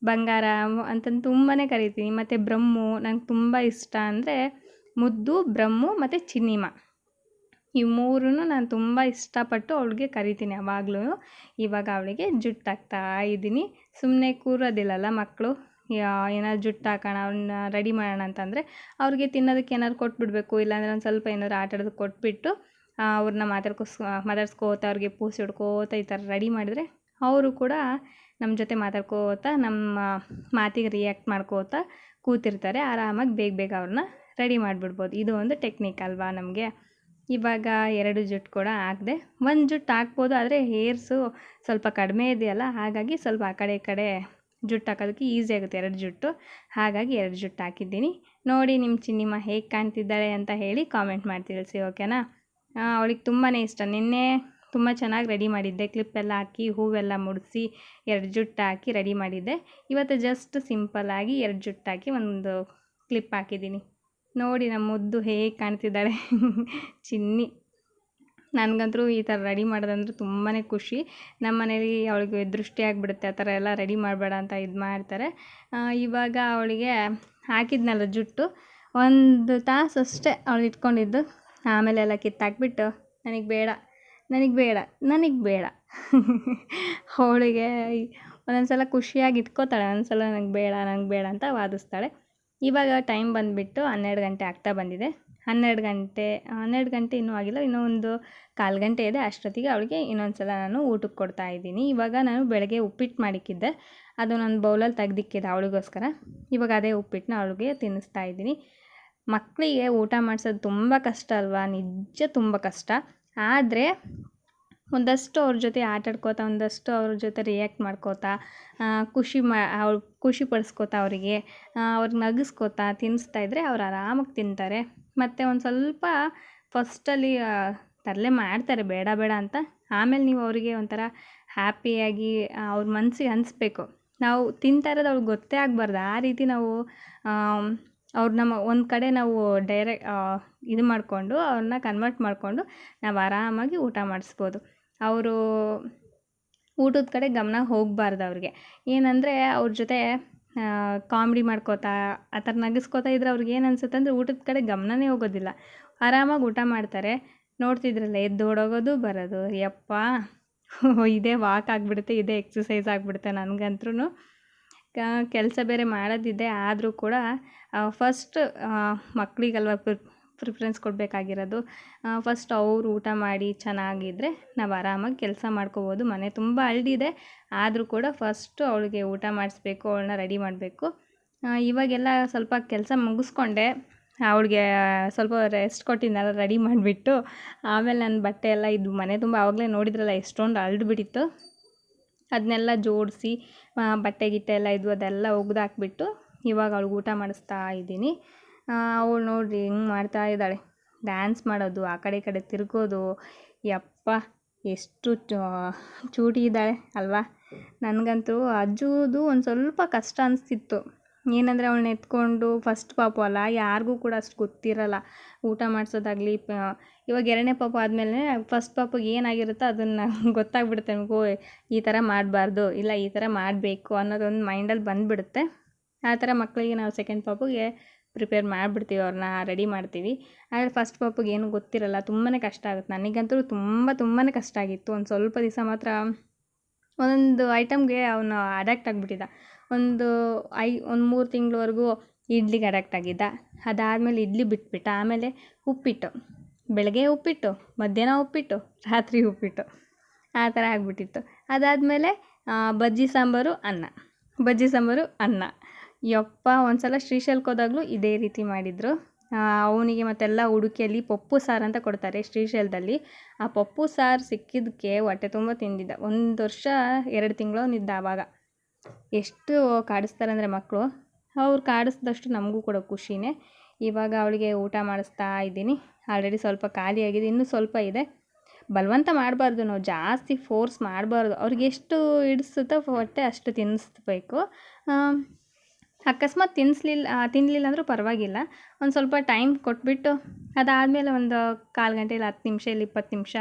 ಬಂಗಾರ ಅಂತಂದು ತುಂಬಾ ಕರಿತೀನಿ. ಮತ್ತು ಬ್ರಹ್ಮು ನಂಗೆ ತುಂಬ ಇಷ್ಟ. ಅಂದರೆ ಮುದ್ದು, ಬ್ರಹ್ಮು ಮತ್ತು ಚಿನ್ನಿಮ್ಮ, ಈ 3 ನಾನು ತುಂಬ ಇಷ್ಟಪಟ್ಟು ಅವಳಿಗೆ ಕರಿತೀನಿ ಯಾವಾಗಲೂ. ಇವಾಗ ಅವಳಿಗೆ ಜುಟ್ಟು ಹಾಕ್ತಾ ಇದ್ದೀನಿ. ಸುಮ್ಮನೆ ಕೂರೋದಿಲ್ಲಲ್ಲ ಮಕ್ಕಳು, ಏನಾದ್ರು ಜುಟ್ಟು ಹಾಕೋಣ, ಅವನ್ನ ರೆಡಿ ಮಾಡೋಣ ಅಂತಂದರೆ ಅವ್ರಿಗೆ ತಿನ್ನೋದಕ್ಕೆ ಏನಾದ್ರು ಕೊಟ್ಬಿಡಬೇಕು. ಇಲ್ಲಾಂದರೆ ಒಂದು ಸ್ವಲ್ಪ ಏನಾದ್ರು ಆಟ ಆಡೋದಕ್ಕೆ ಕೊಟ್ಬಿಟ್ಟು ಅವ್ರನ್ನ ಮಾತಾಡ್ಸ್ಕೋತ ಅವ್ರಿಗೆ ಪೂಸಿ ಹೊಡ್ಕೋತ ಈ ಥರ ರೆಡಿ ಮಾಡಿದರೆ ಅವರು ಕೂಡ ನಮ್ಮ ಜೊತೆ ಮಾತಾಡ್ಕೋತ ನಮ್ಮ ಮಾತಿಗೆ ರಿಯಾಕ್ಟ್ ಮಾಡ್ಕೋತ ಕೂತಿರ್ತಾರೆ. ಆರಾಮಾಗಿ ಬೇಗ ಅವ್ರನ್ನ ರೆಡಿ ಮಾಡಿಬಿಡ್ಬೋದು. ಇದು ಒಂದು ಟೆಕ್ನಿಕ್ ಅಲ್ವಾ ನಮಗೆ. ಇವಾಗ 2 ಜುಟ್ಟು ಕೂಡ ಹಾಕಿದೆ. 1 ಜುಟ್ಟು ಹಾಕ್ಬೋದು, ಆದರೆ ಹೇರ್ಸು ಸ್ವಲ್ಪ ಕಡಿಮೆ ಇದೆಯಲ್ಲ, ಹಾಗಾಗಿ ಸ್ವಲ್ಪ ಆ ಕಡೆ ಈ ಕಡೆ ಜುಟ್ಟು ಹಾಕೋದಕ್ಕೆ ಈಸಿ ಆಗುತ್ತೆ 2 ಜುಟ್ಟು. ಹಾಗಾಗಿ 2 ಜುಟ್ಟು ಹಾಕಿದ್ದೀನಿ. ನೋಡಿ ನಿಮ್ಮ ಚಿನ್ನಿಮ್ಮ ಹೇಗೆ ಕಾಣ್ತಿದ್ದಾಳೆ ಅಂತ ಹೇಳಿ ಕಾಮೆಂಟ್ ಮಾಡಿ ತಿಳಿಸಿ, ಓಕೆನಾ. ಅವಳಿಗೆ ತುಂಬಾ ಇಷ್ಟ. ನಿನ್ನೆ ತುಂಬ ಚೆನ್ನಾಗಿ ರೆಡಿ ಮಾಡಿದ್ದೆ, ಕ್ಲಿಪ್ಪೆಲ್ಲ ಹಾಕಿ ಹೂವೆಲ್ಲ ಮುಡಿಸಿ 2 ಜುಟ್ಟು ಹಾಕಿ ರೆಡಿ ಮಾಡಿದ್ದೆ. ಇವತ್ತು ಜಸ್ಟ್ ಸಿಂಪಲ್ಲಾಗಿ 2 ಜುಟ್ಟು ಹಾಕಿ ಒಂದು ಕ್ಲಿಪ್ ಹಾಕಿದ್ದೀನಿ. ನೋಡಿ ನಮ್ಮ ಮುದ್ದು ಹೇಗೆ ಕಾಣ್ತಿದ್ದಾಳೆ ಚಿನ್ನಿ. ನನಗಂತೂ ಈ ಥರ ರೆಡಿ ಮಾಡೋದಂದ್ರೆ ತುಂಬಾ ಖುಷಿ. ನಮ್ಮ ಮನೇಲಿ ಅವಳಿಗೆ ದೃಷ್ಟಿ ಆಗಿಬಿಡುತ್ತೆ, ಆ ಥರ ಎಲ್ಲ ರೆಡಿ ಮಾಡಬೇಡ ಅಂತ ಇದು ಮಾಡ್ತಾರೆ. ಇವಾಗ ಅವಳಿಗೆ ಹಾಕಿದ್ನಲ್ಲ ಜುಟ್ಟು, 1 ತಾಸು ಅಷ್ಟೇ ಅವಳು ಇಟ್ಕೊಂಡಿದ್ದು. ಆಮೇಲೆ ಎಲ್ಲ ಕಿತ್ತಾಕ್ಬಿಟ್ಟು ನನಗೆ ಬೇಡ ಅವಳಿಗೆ ಒಂದೊಂದ್ಸಲ ಖುಷಿಯಾಗಿ ಇಟ್ಕೋತಾಳೆ, ಒಂದೊಂದ್ಸಲ ನನಗೆ ಬೇಡ ಅಂತ ವಾದಿಸ್ತಾಳೆ. ಇವಾಗ ಟೈಮ್ ಬಂದುಬಿಟ್ಟು 12 ಗಂಟೆ ಆಗ್ತಾ ಬಂದಿದೆ. 12 ಗಂಟೆ ಇನ್ನೂ ಆಗಿಲ್ಲ, ಇನ್ನೂ ಒಂದು ಕಾಲು ಗಂಟೆ ಇದೆ. ಅಷ್ಟೊತ್ತಿಗೆ ಅವಳಿಗೆ ಇನ್ನೊಂದು ಸಲ ನಾನು ಊಟಕ್ಕೆ ಕೊಡ್ತಾಯಿದ್ದೀನಿ. ಇವಾಗ ನಾನು ಬೆಳಗ್ಗೆ ಉಪ್ಪಿಟ್ಟು ಮಾಡಿಕ್ಕಿದ್ದೆ, ಅದು ನಾನು ಬೌಲಲ್ಲಿ ತೆಗ್ದಿಕ್ಕಿದ್ದೆ ಅವಳಿಗೋಸ್ಕರ. ಇವಾಗ ಅದೇ ಉಪ್ಪಿಟ್ಟನ್ನ ಅವಳಿಗೆ ತಿನ್ನಿಸ್ತಾ ಇದ್ದೀನಿ. ಮಕ್ಕಳಿಗೆ ಊಟ ಮಾಡಿಸೋದು ತುಂಬ ಕಷ್ಟ ಅಲ್ವಾ? ನಿಜ ತುಂಬ ಕಷ್ಟ. ಆದರೆ ಒಂದಷ್ಟು ಅವ್ರ ಜೊತೆ ಆಟಾಡ್ಕೋತಾ, ಒಂದಷ್ಟು ಅವ್ರ ಜೊತೆ ರಿಯಾಕ್ಟ್ ಮಾಡ್ಕೋತಾ, ಖುಷಿ ಪಡಿಸ್ಕೋತಾ ಅವರಿಗೆ ಅವ್ರಿಗೆ ನಗಿಸ್ಕೋತಾ ತಿನ್ನಿಸ್ತಾ ಇದ್ದರೆ ಅವ್ರು ಆರಾಮಾಗಿ ತಿಂತಾರೆ. ಮತ್ತು ಒಂದು ಸ್ವಲ್ಪ ಫಸ್ಟಲ್ಲಿ ತರಲೆ ಮಾಡ್ತಾರೆ ಬೇಡ ಬೇಡ ಅಂತ. ಆಮೇಲೆ ನೀವು ಅವರಿಗೆ ಒಂಥರ ಹ್ಯಾಪಿಯಾಗಿ ಅವ್ರ ಮನಸ್ಸಿಗೆ ಅನಿಸ್ಬೇಕು. ನಾವು ತಿಂತಾ ಇರೋದು ಅವ್ರಿಗೆ ಗೊತ್ತೇ ಆಗಬಾರ್ದು. ಆ ರೀತಿ ನಾವು ಅವ್ರು ನಮ್ಮ ಒಂದು ಕಡೆ ನಾವು ಇದು ಮಾಡಿಕೊಂಡು ಅವ್ರನ್ನ ಕನ್ವರ್ಟ್ ಮಾಡಿಕೊಂಡು ನಾವು ಆರಾಮಾಗಿ ಊಟ ಮಾಡಿಸ್ಬೋದು. ಅವರು ಊಟದ ಕಡೆ ಗಮನ ಹೋಗಬಾರ್ದು ಅವ್ರಿಗೆ. ಏನಂದರೆ ಅವ್ರ ಜೊತೆ ಕಾಮಿಡಿ ಮಾಡ್ಕೋತಾ ಆ ಥರ ನಗಿಸ್ಕೋತಾ ಇದ್ರೆ ಅವ್ರಿಗೆ ಏನು ಅನ್ಸುತ್ತೆ ಅಂದರೆ ಊಟದ ಕಡೆ ಗಮನನೇ ಹೋಗೋದಿಲ್ಲ. ಆರಾಮಾಗಿ ಊಟ ಮಾಡ್ತಾರೆ. ನೋಡ್ತಿದ್ರಲ್ಲ ಎದ್ದು ಓಡೋಗೋದು ಬರೋದು, ಯಪ್ಪ ಇದೇ ವಾಕ್ ಆಗಿಬಿಡುತ್ತೆ, ಇದೇ ಎಕ್ಸಸೈಸ್ ಆಗಿಬಿಡುತ್ತೆ ನನಗಂತೂ. ಕೆಲಸ ಬೇರೆ ಮಾಡೋದಿದೆ, ಆದರೂ ಕೂಡ ಫಸ್ಟ್ ಮಕ್ಕಳಿಗಲ್ವ ಪ್ರಿಫರೆನ್ಸ್ ಕೊಡಬೇಕಾಗಿರೋದು. ಫಸ್ಟ್ ಅವರು ಊಟ ಮಾಡಿ ಚೆನ್ನಾಗಿದ್ದರೆ ನಾವು ಆರಾಮಾಗಿ ಕೆಲಸ ಮಾಡ್ಕೋಬೋದು. ಮನೆ ತುಂಬ ಹಳ್ಳಿದೆ, ಆದರೂ ಕೂಡ ಫಸ್ಟು ಅವಳಿಗೆ ಊಟ ಮಾಡಿಸ್ಬೇಕು, ಅವಳನ್ನ ರೆಡಿ ಮಾಡಬೇಕು. ಇವಾಗೆಲ್ಲ ಸ್ವಲ್ಪ ಕೆಲಸ ಮುಗಿಸ್ಕೊಂಡೆ, ಅವಳಿಗೆ ಸ್ವಲ್ಪ ರೆಸ್ಟ್ ಕೊಟ್ಟಿದ್ದೆನಲ್ಲ ರೆಡಿ ಮಾಡಿಬಿಟ್ಟು, ಆಮೇಲೆ ನನ್ನ ಬಟ್ಟೆ ಎಲ್ಲ ಇದು ಮನೆ ತುಂಬ ಆವಾಗಲೇ ನೋಡಿದ್ರಲ್ಲ ಎಷ್ಟೊಂದು ಅಳ್ದುಬಿಟ್ಟಿತ್ತು, ಅದನ್ನೆಲ್ಲ ಜೋಡಿಸಿ ಬಟ್ಟೆ ಗಿಟ್ಟೆ ಎಲ್ಲ ಇದ್ವು ಅದೆಲ್ಲ ಒಗ್ದಾಕ್ಬಿಟ್ಟು ಇವಾಗ ಅವಳಿಗೆ ಊಟ ಮಾಡಿಸ್ತಾ ಇದ್ದೀನಿ. ಅವಳು ನೋಡಿರಿ ಹಿಂಗೆ ಮಾಡ್ತಾ ಇದ್ದಾಳೆ, ಡ್ಯಾನ್ಸ್ ಮಾಡೋದು, ಆ ಕಡೆ ಈ ಕಡೆ ತಿರ್ಗೋದು. ಯಪ್ಪ ಎಷ್ಟು ಚೂಟಿ ಇದ್ದಾಳೆ ಅಲ್ವಾ? ನನಗಂತೂ ಅಜ್ಜುದು ಒಂದು ಸ್ವಲ್ಪ ಕಷ್ಟ ಅನಿಸ್ತಿತ್ತು. ಏನಂದರೆ ಅವಳನ್ನ ಎತ್ಕೊಂಡು, ಫಸ್ಟ್ ಪಾಪು ಅಲ್ಲ, ಯಾರಿಗೂ ಕೂಡ ಅಷ್ಟು ಗೊತ್ತಿರಲ್ಲ ಊಟ ಮಾಡಿಸೋದಾಗಲಿ. ಇವಾಗ 2ನೇ ಪಾಪು ಆದಮೇಲೆ ಫಸ್ಟ್ ಪಾಪುಗೆ ಏನಾಗಿರುತ್ತೋ ಅದನ್ನು ಗೊತ್ತಾಗ್ಬಿಡುತ್ತೆ ನಮಗೂ, ಈ ಥರ ಮಾಡಬಾರ್ದು, ಇಲ್ಲ ಈ ಥರ ಮಾಡಬೇಕು ಅನ್ನೋದೊಂದು ಮೈಂಡಲ್ಲಿ ಬಂದುಬಿಡುತ್ತೆ. ಆ ಥರ ಮಕ್ಕಳಿಗೆ ನಾವು ಸೆಕೆಂಡ್ ಪಾಪುಗೆ ಪ್ರಿಪೇರ್ ಮಾಡಿಬಿಡ್ತೀವಿ, ಅವ್ರನ್ನ ರೆಡಿ ಮಾಡ್ತೀವಿ. ಆದರೆ ಫಸ್ಟ್ ಪಾಪುಗೆ ಏನೂ ಗೊತ್ತಿರಲ್ಲ, ತುಂಬಾ ಕಷ್ಟ ಆಗುತ್ತೆ. ನನಗಂತೂ ತುಂಬಾ ಕಷ್ಟ ಆಗಿತ್ತು. ಒಂದು ಸ್ವಲ್ಪ ದಿವಸ ಮಾತ್ರ ಒಂದೊಂದು ಐಟಮ್ಗೆ ಅವನು ಅಡ್ಯಾಕ್ಟ್ ಆಗಿಬಿಟ್ಟಿದ್ದ. ಒಂದು 3 ತಿಂಗಳವರೆಗೂ ಇಡ್ಲಿಗೆ ಅಡ್ಯಾಕ್ಟ್ ಆಗಿದ್ದ. ಅದಾದಮೇಲೆ ಇಡ್ಲಿ ಬಿಟ್ಬಿಟ್ಟ. ಆಮೇಲೆ ಉಪ್ಪಿಟ್ಟು, ಬೆಳಗ್ಗೆ ಉಪ್ಪಿಟ್ಟು, ಮಧ್ಯಾಹ್ನ ಉಪ್ಪಿಟ್ಟು, ರಾತ್ರಿ ಉಪ್ಪಿಟ್ಟು, ಆ ಥರ ಆಗಿಬಿಟ್ಟಿತ್ತು. ಅದಾದಮೇಲೆ ಬಜ್ಜಿ ಸಾಂಬಾರು ಅನ್ನ. ಯಪ್ಪ ಒಂದು ಸಲ ಶ್ರೀಶೈಲಕ್ಕೆ ಹೋದಾಗಲೂ ಇದೇ ರೀತಿ ಮಾಡಿದರು. ಅವನಿಗೆ ಮತ್ತೆಲ್ಲ ಹುಡುಕಿಯಲ್ಲಿ ಪಪ್ಪು ಸಾರು ಅಂತ ಕೊಡ್ತಾರೆ ಶ್ರೀಶೈಲದಲ್ಲಿ. ಆ ಪಪ್ಪು ಸಾರು ಸಿಕ್ಕಿದ್ದಕ್ಕೆ ಹೊಟ್ಟೆ ತುಂಬ ತಿಂದಿದ್ದ. 1 ವರ್ಷ 2 ತಿಂಗಳವನಿದ್ದ ಆವಾಗ. ಎಷ್ಟು ಕಾಡಿಸ್ತಾರೆ ಅಂದರೆ ಮಕ್ಕಳು, ಅವ್ರು ಕಾಡಿಸ್ದಷ್ಟು ನಮಗೂ ಕೂಡ ಖುಷಿನೇ. ಇವಾಗ ಅವಳಿಗೆ ಊಟ ಮಾಡಿಸ್ತಾ ಇದ್ದೀನಿ. ಆಲ್ರೆಡಿ ಸ್ವಲ್ಪ ಖಾಲಿಯಾಗಿದೆ, ಇನ್ನೂ ಸ್ವಲ್ಪ ಇದೆ. ಬಲವಂತ ಮಾಡಬಾರ್ದು, ನಾವು ಜಾಸ್ತಿ ಫೋರ್ಸ್ ಮಾಡಬಾರ್ದು. ಅವ್ರಿಗೆ ಎಷ್ಟು ಹಿಡಿಸುತ್ತೋ ಹೊಟ್ಟೆ ಅಷ್ಟು ತಿನ್ನಿಸ್ಬೇಕು. ಅಕಸ್ಮಾತ್ ತಿನ್ನಲಿಲ್ಲ ಅಂದರೂ ಪರವಾಗಿಲ್ಲ, ಒಂದು ಸ್ವಲ್ಪ ಟೈಮ್ ಕೊಟ್ಬಿಟ್ಟು ಅದಾದಮೇಲೆ ಒಂದು 1/4 ಗಂಟೆ ಇಲ್ಲ 10 ನಿಮಿಷ ಇಲ್ಲ 20 ನಿಮಿಷ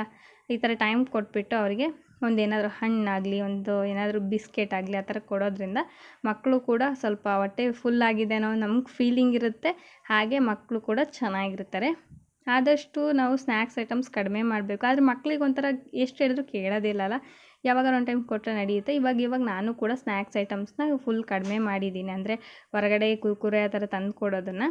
ಈ ಥರ ಟೈಮ್ ಕೊಟ್ಬಿಟ್ಟು ಅವರಿಗೆ ಏನಾದರೂ ಹಣ್ಣಾಗಲಿ, ಏನಾದರೂ ಬಿಸ್ಕೆಟ್ ಆಗಲಿ ಆ ಥರ ಕೊಡೋದ್ರಿಂದ ಮಕ್ಕಳು ಕೂಡ ಸ್ವಲ್ಪ ಹೊಟ್ಟೆ ಫುಲ್ ಆಗಿದೆ ಅನ್ನೋ ನಮ್ಗೆ ಫೀಲಿಂಗ್ ಇರುತ್ತೆ. ಹಾಗೆ ಮಕ್ಕಳು ಕೂಡ ಚೆನ್ನಾಗಿರ್ತಾರೆ. ಆದಷ್ಟು ನಾವು ಸ್ನ್ಯಾಕ್ಸ್ ಐಟಮ್ಸ್ ಕಡಿಮೆ ಮಾಡಬೇಕು. ಆದರೆ ಮಕ್ಕಳಿಗೆ ಒಂಥರ ಎಷ್ಟು ಹೇಳಿದ್ರು ಕೇಳೋದಿಲ್ಲಲ್ಲ, ಯಾವಾಗ ಒಂದು ಟೈಮ್ ಕೊಟ್ಟರೆ ನಡೆಯುತ್ತೆ. ಇವಾಗ ನಾನು ಕೂಡ ಸ್ನ್ಯಾಕ್ಸ್ ಐಟಮ್ಸ್ನ ಫುಲ್ ಕಡಿಮೆ ಮಾಡಿದ್ದೀನಿ. ಅಂದರೆ ಹೊರಗಡೆ ಕುರ್ಕುರೆ ಆ ಥರ ತಂದು ಕೊಡೋದನ್ನು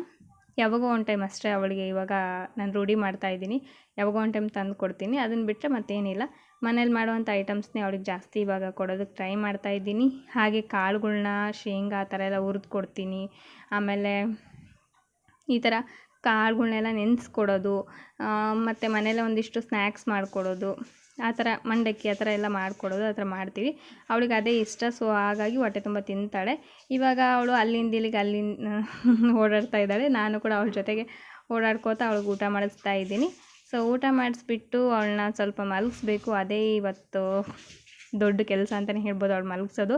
ಯಾವಾಗೋ ಒಂದು ಟೈಮ್ ಅಷ್ಟೇ ಅವಳಿಗೆ ಇವಾಗ ನಾನು ರೂಢಿ ಮಾಡ್ತಾಯಿದ್ದೀನಿ. ಯಾವಾಗೋ ಒಂದು ಟೈಮ್ ತಂದು ಕೊಡ್ತೀನಿ, ಅದನ್ನು ಬಿಟ್ಟರೆ ಮತ್ತೇನಿಲ್ಲ. ಮನೇಲಿ ಮಾಡುವಂಥ ಐಟಮ್ಸ್ನೇ ಅವಳಿಗೆ ಜಾಸ್ತಿ ಇವಾಗ ಕೊಡೋದಕ್ಕೆ ಟ್ರೈ ಮಾಡ್ತಾಯಿದ್ದೀನಿ. ಹಾಗೆ ಕಾಳುಗಳ್ನ, ಶೇಂಗಾ ಆ ಥರ ಎಲ್ಲ ಹುರಿದು ಕೊಡ್ತೀನಿ. ಆಮೇಲೆ ಈ ಥರ ಕಾಳುಗಳ್ನೆಲ್ಲ ನೆನೆಸ್ಕೊಡೋದು, ಮತ್ತು ಮನೇಲೆ ಒಂದಿಷ್ಟು ಸ್ನ್ಯಾಕ್ಸ್ ಮಾಡಿಕೊಡೋದು, ಆ ಥರ ಮಂಡಕ್ಕಿ ಆ ಥರ ಎಲ್ಲ ಮಾಡಿಕೊಡೋದು, ಆ ಥರ ಮಾಡ್ತೀವಿ. ಅವಳಿಗೆ ಅದೇ ಇಷ್ಟ. ಸೊ ಹಾಗಾಗಿ ಹೊಟ್ಟೆ ತುಂಬ ತಿಂತಾಳೆ. ಇವಾಗ ಅವಳು ಅಲ್ಲಿಂದ ಇಲ್ಲಿಗೆ ಓಡಾಡ್ತಾ ಇದ್ದಾಳೆ. ನಾನು ಕೂಡ ಅವಳ ಜೊತೆಗೆ ಓಡಾಡ್ಕೋತಾ ಅವಳಿಗೆ ಊಟ ಮಾಡಿಸ್ತಾ ಇದ್ದೀನಿ. ಸೊ ಊಟ ಮಾಡಿಸ್ಬಿಟ್ಟು ಅವಳನ್ನ ಸ್ವಲ್ಪ ಮಲಗಿಸ್ಬೇಕು. ಅದೇ ಇವತ್ತು ದೊಡ್ಡ ಕೆಲಸ ಅಂತಲೇ ಹೇಳ್ಬೋದು, ಅವಳು ಮಲಗಿಸೋದು.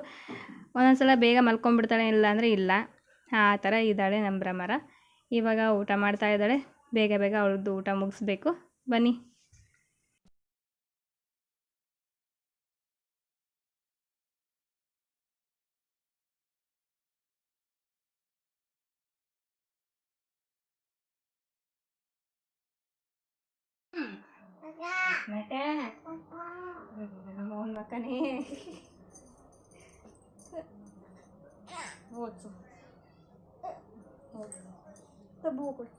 ಒಂದೊಂದು ಸಲ ಬೇಗ ಮಲ್ಕೊಂಡ್ಬಿಡ್ತಾಳೆ, ಇಲ್ಲ ಅಂದರೆ ಇಲ್ಲ, ಆ ಥರ ಇದ್ದಾಳೆ ನಮ್ಮ ಭ್ರಮರ. ಇವಾಗ ಊಟ ಮಾಡ್ತಾ ಇದ್ದಾಳೆ. ಬೇಗ ಅವಳದ್ದು ಊಟ ಮುಗಿಸ್ಬೇಕು. ಬನ್ನಿ. ಮಕ್ಕನೇ ಓದ್ಸು ತಬ್ಬು ಕೊಡು.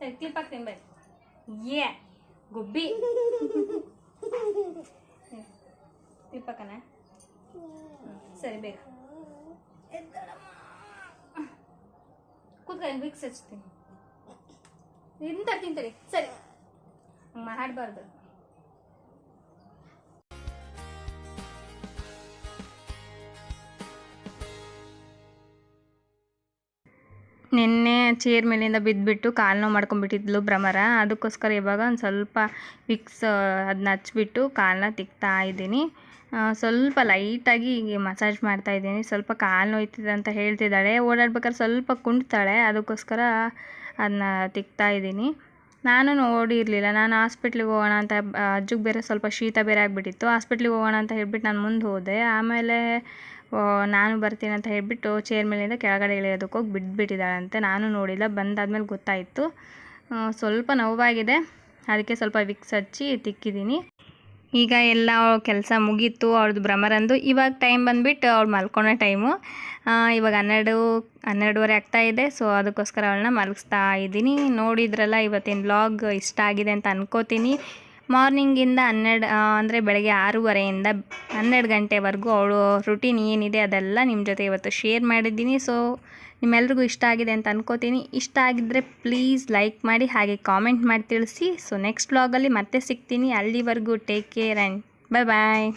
ಕ್ಲಿಪ್ ಹಾಕ್ತೀನಿ ಬೈ. ಏ ಗುಬ್ಬಿ ಕ್ಲಿಪ್ ಹಾಕಣ. ಸರಿ ಬೇಗ ಕೂತ್ಕೊಂಡು ವಿಕ್ಸ್ ಹಚ್ತೀನಿ. ಇಂತ ತಿಂತರಿ ಸರಿ ಮಾಡಬಾರ್ದು. ನಿನ್ನೆ ಚೇರ್ ಮೇಲಿಂದ ಬಿದ್ದುಬಿಟ್ಟು ಕಾಲು ನೋವು ಮಾಡ್ಕೊಂಡ್ಬಿಟ್ಟಿದ್ಲು ಭ್ರಮರ. ಅದಕ್ಕೋಸ್ಕರ ಇವಾಗ ಒಂದು ಸ್ವಲ್ಪ ವಿಕ್ಸ್ ಅದನ್ನ ಹಚ್ಬಿಟ್ಟು ಕಾಲನ್ನ ತಿಕ್ತಾ ಇದ್ದೀನಿ. ಸ್ವಲ್ಪ ಲೈಟಾಗಿ ಮಸಾಜ್ ಮಾಡ್ತಾಯಿದ್ದೀನಿ. ಸ್ವಲ್ಪ ಕಾಲು ನೋಯ್ತಿದೆ ಅಂತ ಹೇಳ್ತಿದ್ದಾಳೆ. ಓಡಾಡ್ಬೇಕಾದ್ರೆ ಸ್ವಲ್ಪ ಕುಂಟ್ತಾಳೆ, ಅದಕ್ಕೋಸ್ಕರ ಅದನ್ನ ತಿಕ್ತಾ ಇದ್ದೀನಿ. ನಾನು ನೋಡಿರಲಿಲ್ಲ. ನಾನು ಹಾಸ್ಪಿಟ್ಲಿಗೆ ಹೋಗೋಣ ಅಂತ, ಅಜ್ಜಿಗೆ ಬೇರೆ ಸ್ವಲ್ಪ ಶೀತ ಬೇರೆ ಆಗಿಬಿಟ್ಟಿತ್ತು. ಹಾಸ್ಪಿಟ್ಲಿಗೆ ಹೋಗೋಣ ಅಂತ ಹೇಳ್ಬಿಟ್ಟು ನಾನು ಮುಂದೆ ಹೋದೆ. ಆಮೇಲೆ ನಾನು ಬರ್ತೀನಿ ಅಂತ ಹೇಳಿಬಿಟ್ಟು ಚೇರ್ ಮೇಲಿಂದ ಕೆಳಗಡೆ ಇಳಿಯೋದಕ್ಕೆ ಹೋಗಿ ಬಿಟ್ಬಿಟ್ಟಿದ್ದಾಳಂತೆ. ನಾನು ನೋಡಿಲ್ಲ, ಬಂದಾದ್ಮೇಲೆ ಗೊತ್ತಾಯಿತು. ಸ್ವಲ್ಪ ನೋವಾಗಿದೆ, ಅದಕ್ಕೆ ಸ್ವಲ್ಪ ವಿಕ್ಸ್ ಹಚ್ಚಿ ತಿಕ್ಕಿದ್ದೀನಿ. ಈಗ ಎಲ್ಲ ಕೆಲಸ ಮುಗೀತು ಅವ್ಳದ್ದು ಭ್ರಮರಂದು. ಇವಾಗ ಟೈಮ್ ಬಂದುಬಿಟ್ಟು ಅವಳು ಮಲ್ಕೊಳೋ ಟೈಮು. ಇವಾಗ 12:30 ಆಗ್ತಾಯಿದೆ. ಸೊ ಅದಕ್ಕೋಸ್ಕರ ಅವಳನ್ನ ಮಲಗಿಸ್ತಾ ಇದ್ದೀನಿ. ನೋಡಿದ್ರಲ್ಲ, ಇವತ್ತಿನ ವ್ಲಾಗ್ ಇಷ್ಟ ಆಗಿದೆ ಅಂತ ಅನ್ಕೋತೀನಿ. ಮಾರ್ನಿಂಗಿಂದ ಅಂದರೆ ಬೆಳಗ್ಗೆ 6:30ಇಂದ 12 ಗಂಟೆವರೆಗೂ ಅವಳು ರುಟೀನ್ ಏನಿದೆ ಅದೆಲ್ಲ ನಿಮ್ಮ ಜೊತೆ ಇವತ್ತು ಶೇರ್ ಮಾಡಿದ್ದೀನಿ. ಸೊ ನಿಮ್ಮೆಲ್ರಿಗೂ ಇಷ್ಟ ಆಗಿದೆ ಅಂತ ಅನ್ಕೋತೀನಿ. ಇಷ್ಟ ಆಗಿದ್ದರೆ ಪ್ಲೀಸ್ ಲೈಕ್ ಮಾಡಿ, ಹಾಗೆ ಕಾಮೆಂಟ್ ಮಾಡಿ ತಿಳಿಸಿ. ಸೊ ನೆಕ್ಸ್ಟ್ ವ್ಲಾಗಲ್ಲಿ ಮತ್ತೆ ಸಿಗ್ತೀನಿ. ಅಲ್ಲಿವರೆಗೂ ಟೇಕ್ ಕೇರ್ ಆ್ಯಂಡ್ ಬಾಯ್.